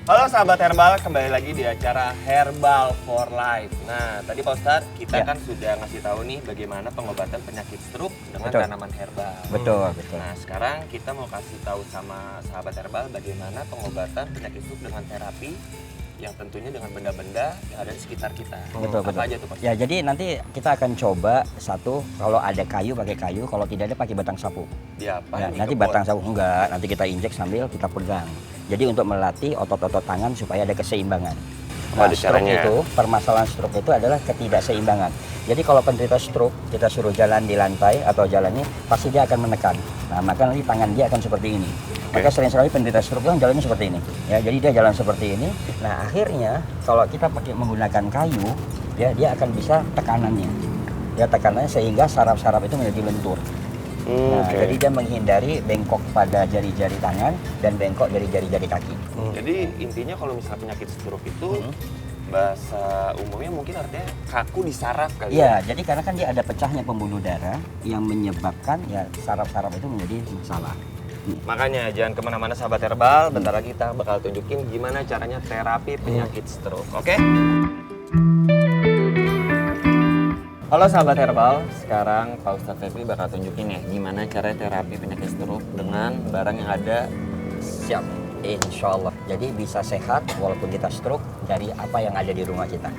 Halo sahabat herbal, kembali lagi di acara Herbal for Life. Nah, tadi Pak Ustadz kita kan sudah ngasih tahu nih bagaimana pengobatan penyakit stroke dengan tanaman herbal. Betul. Nah, sekarang kita mau kasih tahu sama sahabat herbal bagaimana pengobatan penyakit stroke dengan terapi yang tentunya dengan benda-benda yang ada di sekitar kita. Betul. Apa aja tuh Pak? Ya, jadi nanti kita akan coba satu, kalau ada kayu pakai kayu, kalau tidak ada pakai batang sapu. Diapain nih, Nanti kebot? batang sapu enggak, nanti kita injek sambil kita pegang. Jadi untuk melatih otot-otot tangan supaya ada keseimbangan. Ada Stroke caranya. itu, permasalahan stroke itu adalah ketidakseimbangan. Jadi kalau penderita stroke kita suruh jalan di lantai atau jalannya, pasti dia akan menekan. Nah, maka nanti tangan dia akan seperti ini. Maka sering sekali penderita stroke kan jalannya seperti ini. Ya, jadi dia jalan seperti ini. Nah, akhirnya kalau kita pakai menggunakan kayu, ya dia akan bisa tekanannya. Ya, tekanannya sehingga saraf-saraf itu menjadi lentur. Nah, jadi dia menghindari bengkok pada jari-jari tangan dan bengkok dari jari-jari kaki. Jadi intinya kalau misalnya penyakit stroke itu bahasa umumnya mungkin artinya kaku di saraf kali Iya, jadi karena kan dia ada pecahnya pembuluh darah yang menyebabkan ya saraf-saraf itu menjadi masalah. Makanya jangan kemana-mana sahabat herbal, bentar lagi kita bakal tunjukin gimana caranya terapi penyakit stroke, oke? Halo sahabat herbal, sekarang Pak Ustadz Febri bakal tunjukin ya gimana cara terapi penyakit stroke dengan barang yang ada. Siap, insya Allah. Jadi bisa sehat walaupun kita stroke dari apa yang ada di rumah kita.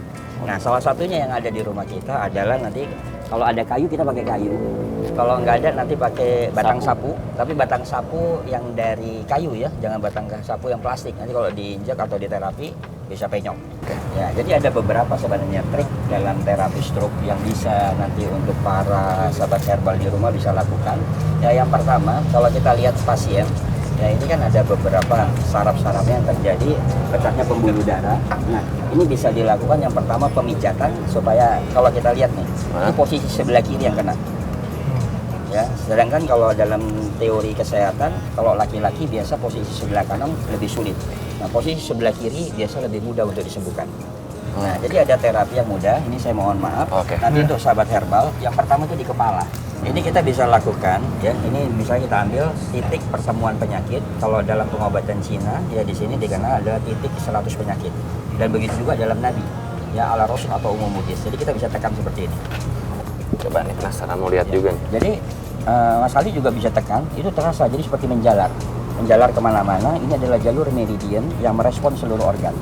Nah, salah satunya yang ada di rumah kita adalah nanti kalau ada kayu kita pakai kayu. Kalau nggak ada nanti pakai batang sapu. Tapi batang sapu yang dari kayu ya, jangan batang sapu yang plastik. Nanti kalau diinjak atau diterapi bisa penyok. Ya, jadi ada beberapa sebenarnya trik dalam terapi stroke yang bisa nanti untuk para sahabat herbal di rumah bisa lakukan. Ya, yang pertama kalau kita lihat pasien, ya ini kan ada beberapa saraf-sarafnya yang terjadi pecahnya pembuluh darah. Nah, ini bisa dilakukan yang pertama pemijatan supaya kalau kita lihat nih, ini posisi sebelah kiri yang kena. Ya, sedangkan kalau dalam teori kesehatan, kalau laki-laki biasa posisi sebelah kanan lebih sulit. Nah, posisi sebelah kiri biasa lebih mudah untuk disembuhkan. Nah, jadi ada terapi yang mudah. Ini saya mohon maaf. Nanti untuk sahabat herbal, yang pertama itu di kepala. Ini kita bisa lakukan, ya. Ini misalnya kita ambil titik pertemuan penyakit. Kalau dalam pengobatan Cina, ya di sini dikenal ada titik 100 penyakit. Dan begitu juga dalam Nabi, ya ala Rasul atau umum mudis. Jadi kita bisa tekan seperti ini. Coba nih penasaran mau lihat juga nih. Jadi Mas Ali juga bisa tekan, itu terasa jadi seperti menjalar kemana-mana. Ini adalah jalur meridian yang merespon seluruh organ.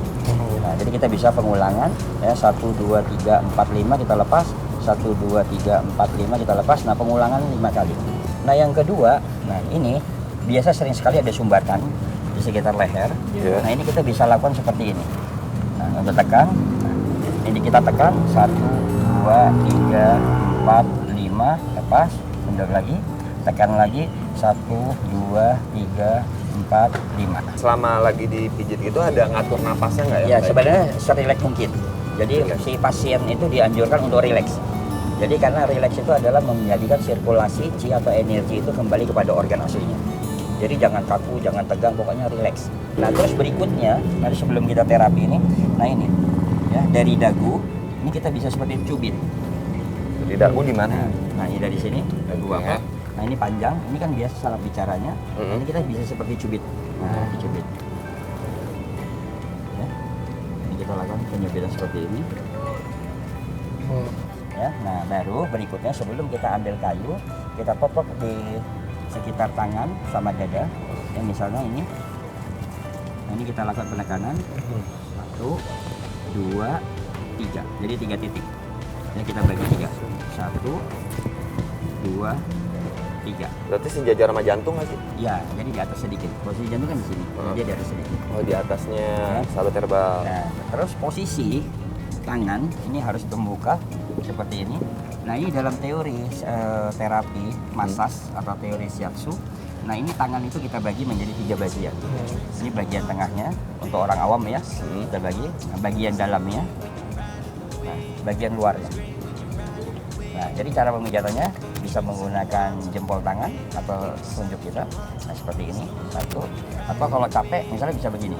Nah, jadi kita bisa pengulangan, ya 1, 2, 3, 4, 5 kita lepas, 1, 2, 3, 4, 5 kita lepas. Nah, pengulangan 5 kali. Nah, yang kedua, nah ini biasa sering sekali ada sumbatan di sekitar leher. Nah, ini kita bisa lakukan seperti ini. Nah, untuk tekan, nah, ini kita tekan 1, 2, 3, 4, 5, lepas. Mundur lagi, tekan lagi 1, 2, 3, 4, 5. Selama lagi dipijit gitu ada ngatur napasnya nggak ya? Ya, sebenarnya serileks mungkin. Jadi si pasien itu dianjurkan untuk rileks. Jadi karena rileks itu adalah menjadikan sirkulasi chi atau energi itu kembali kepada organ aslinya. Jadi jangan kaku, jangan tegang, pokoknya rileks. Nah, terus berikutnya, nanti sebelum kita terapi ini, nah ini, ya dari dagu, ini kita bisa seperti cubit. Di dagu di mana? Nah, ini dari sini, dagu apa? Nah, ini panjang, ini kan biasa salah bicaranya. Nah, ini kita bisa seperti cubit. Nah, dicubit. Ya. Ini kita lakukan penyubitan seperti ini. Ya, nah baru berikutnya sebelum kita ambil kayu, kita popok di sekitar tangan sama dada. Ya, misalnya ini. Nah, ini kita lakukan penekanan. 1, 2, 3. Jadi 3 titik. Ini kita bagi 3. 1, 2, 3. Berarti sejajar sama jantung nggak sih? Ya, jadi di atas sedikit. Posisi jantung kan di sini. Dia di atas sedikit. Oh, di atasnya sahabat herbal. Nah, terus posisi tangan ini harus terbuka seperti ini. Nah, ini dalam teori terapi massage atau teori shiatsu. Nah, ini tangan itu kita bagi menjadi 3 bagian. Ini bagian tengahnya untuk orang awam ya. Kita bagi. Nah, bagian dalamnya. Nah, bagian luarnya. Nah, jadi cara pemijatannya bisa menggunakan jempol tangan atau tunjuk kita. Nah, seperti ini. 1. Atau kalau capek misalnya bisa begini.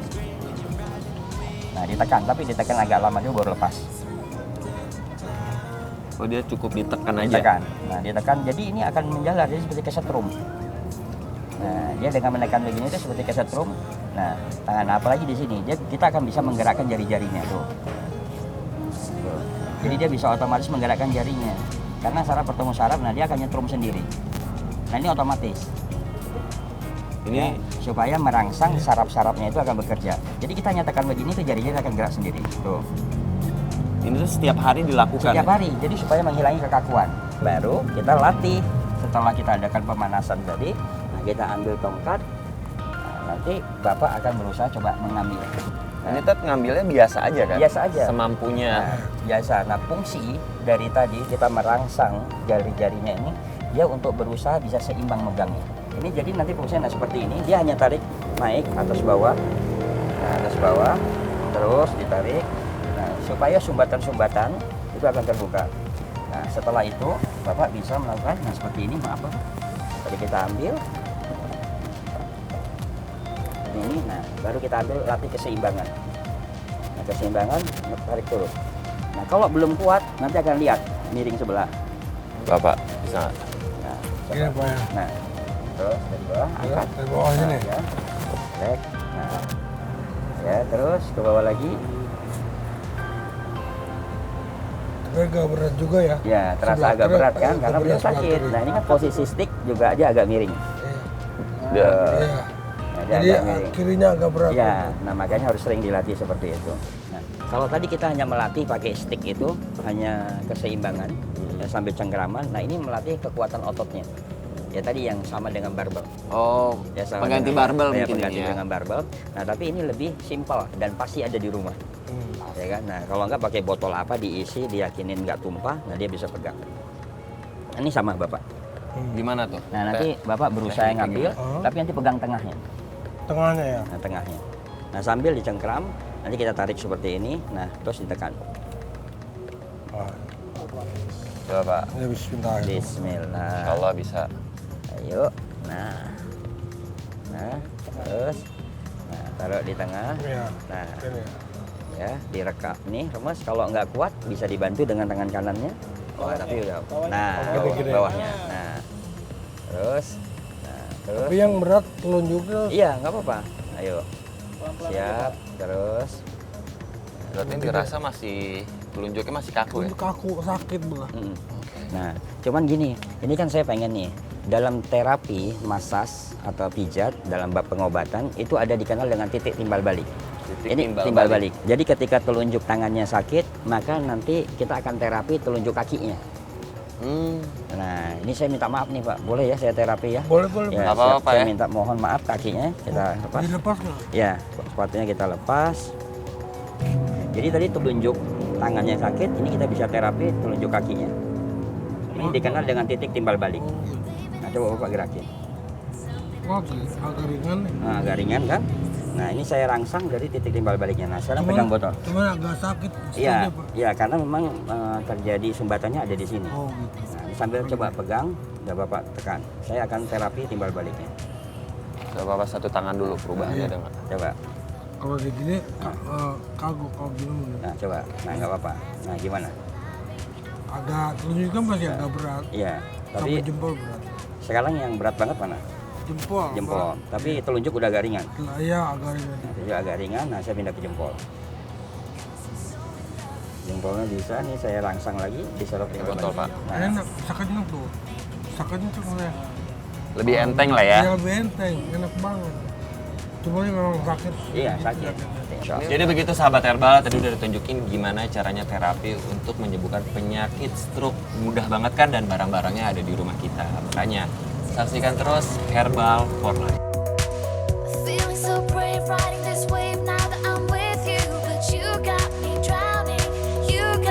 Nah, ditekan, tapi ditekan agak lama dulu baru lepas. Oh, dia cukup ditekan aja? Ditekan. Nah, ditekan, jadi ini akan menjalar, jadi seperti kesetrum. Nah, dia dengan menekan begini itu seperti kesetrum. Nah, tangan apalagi di sini, kita akan bisa menggerakkan jari-jarinya tuh. Tuh. Jadi dia bisa otomatis menggerakkan jarinya. Karena saraf bertemu saraf, nah dia akan nyetrum sendiri. Nah ini otomatis. Ini Ya, supaya merangsang saraf-sarafnya itu akan bekerja. Jadi kita nyatakan begini tuh jari-jari akan gerak sendiri. Tuh. ini tuh setiap hari dilakukan. Setiap hari. Jadi supaya menghilangi kekakuan. Baru kita latih. Setelah kita adakan pemanasan tadi, nah kita ambil tongkat. Nah, nanti Bapak akan berusaha coba mengambil. Ini tuh ngambilnya biasa aja kan? Biasa aja. Semampunya. Nah, biasa. Nah, fungsi dari tadi kita merangsang jari-jarinya ini, dia untuk berusaha bisa seimbang megangnya. Ini jadi nanti fungsinya seperti ini, dia hanya tarik naik atas bawah, nah, atas bawah, terus ditarik, nah, supaya sumbatan-sumbatan itu akan terbuka. Nah, setelah itu Bapak bisa melakukan, nah seperti ini, maaf Pak. Tadi kita ambil, ini, nah baru kita ambil latih keseimbangan. Nah, keseimbangan, tarik turun. Nah, kalau belum kuat, nanti akan lihat miring sebelah. Bapak bisa nggak? Nah, Gini Pak ya. nah, terus dari bawah angkat. Dari bawah sini. Nah, ya. Rek. Nah, ya terus ke bawah lagi. Tapi agak berat juga ya. Ya terasa Sebelah agak kiri, berat kan, agak karena berat beliau sebelah sakit. kiri. Nah ini kan posisi stick juga aja agak miring. Iya. Tuh. Iya. Nah, dia Jadi agak miring. kirinya agak berat. Ya, nah makanya harus sering dilatih seperti itu. Nah, kalau tadi kita hanya melatih pakai stick itu hanya keseimbangan ya, sambil cengkeraman. Nah ini melatih kekuatan ototnya. Ya tadi yang sama dengan barbel. Oh, Ya, sama pengganti dengan- barbel ya, mungkin pengganti ini ya. dengan barbel. Nah tapi ini lebih simpel dan pasti ada di rumah. Ya kan? Nah kalau nggak pakai botol apa diisi, diyakinin nggak tumpah, nah dia bisa pegang. Nah, ini sama Bapak. Gimana tuh? Nah nanti Bapak berusaha tekniknya ngambil, gimana? tapi nanti pegang tengahnya. Tengahnya ya. Nah tengahnya. Nah sambil dicengkram, nanti kita tarik seperti ini, nah terus ditekan. Ah, Coba Pak. ini bismillah. Bismillah. Insya Allah bisa. Ayo. Nah terus, nah taruh di tengah. Iya. Nah Ini ya. ya direkam nih remas, kalau nggak kuat bisa dibantu dengan tangan kanannya. Oh, tapi udah. Nah Gede-gede. bawahnya. Nah terus, nah terus. Tapi yang berat telunjuknya. Iya nggak apa-apa. Ayo. Siap. Terus. Berarti dirasa masih telunjuknya masih kaku ya? Kaku sakit belah. Mm. Nah, cuman gini, ini kan saya pengen nih, dalam terapi massage atau pijat dalam bab pengobatan itu ada dikenal dengan titik timbal balik. Titik Ini timbal balik. Jadi ketika telunjuk tangannya sakit, maka nanti kita akan terapi telunjuk kakinya. Hmm. Nah, ini saya minta maaf nih Pak, boleh ya saya terapi ya? Boleh boleh. Ya, Nggak apa-apa saya ya. minta mohon maaf kakinya kita lepas. Dilepas nggak? Ya, sepatunya kita lepas. Jadi tadi telunjuk tangannya sakit, ini kita bisa terapi telunjuk kakinya. Ini dikenal dengan titik timbal balik. Nah, coba Bapak gerakin. Oke, agak ringan nih. Nah, agak ringan kan? Nah, ini saya rangsang dari titik timbal baliknya. Nah, sekarang pegang botol. Cuman agak sakit. Iya, setengah, Pak. iya karena memang terjadi sumbatannya ada di sini. Oh gitu. Nah, ini sambil coba pegang, udah Bapak tekan. Saya akan terapi timbal baliknya. Coba Bapak satu tangan dulu perubahannya Iya. ada nggak? Coba. Kalau di gini kagok kalau gini mungkin. Nah, coba. Nah, nggak apa-apa. Nah, gimana? Agak telunjuknya masih agak berat. Iya, Sampai tapi jempol berat. sekarang yang berat banget mana? Jempol. Jempol. Tapi telunjuk udah agak ringan. Pak. Iya agak ringan. Nah, telunjuk agak ringan, nah saya pindah ke jempol. Jempolnya bisa, nih saya rangsang lagi, diserot ke Botol, Pak. Nah, Enak, sakitnya tuh. Sakitnya tuh kayak Lebih enteng lah ya. ya lebih enteng, enak banget. Cuma ini memang sakit. iya sakit. Insya Allah. Jadi begitu sahabat herbal, tadi udah ditunjukin gimana caranya terapi untuk menyembuhkan penyakit stroke. Mudah banget kan dan barang-barangnya ada di rumah kita. Makanya saksikan terus Herbal for Life.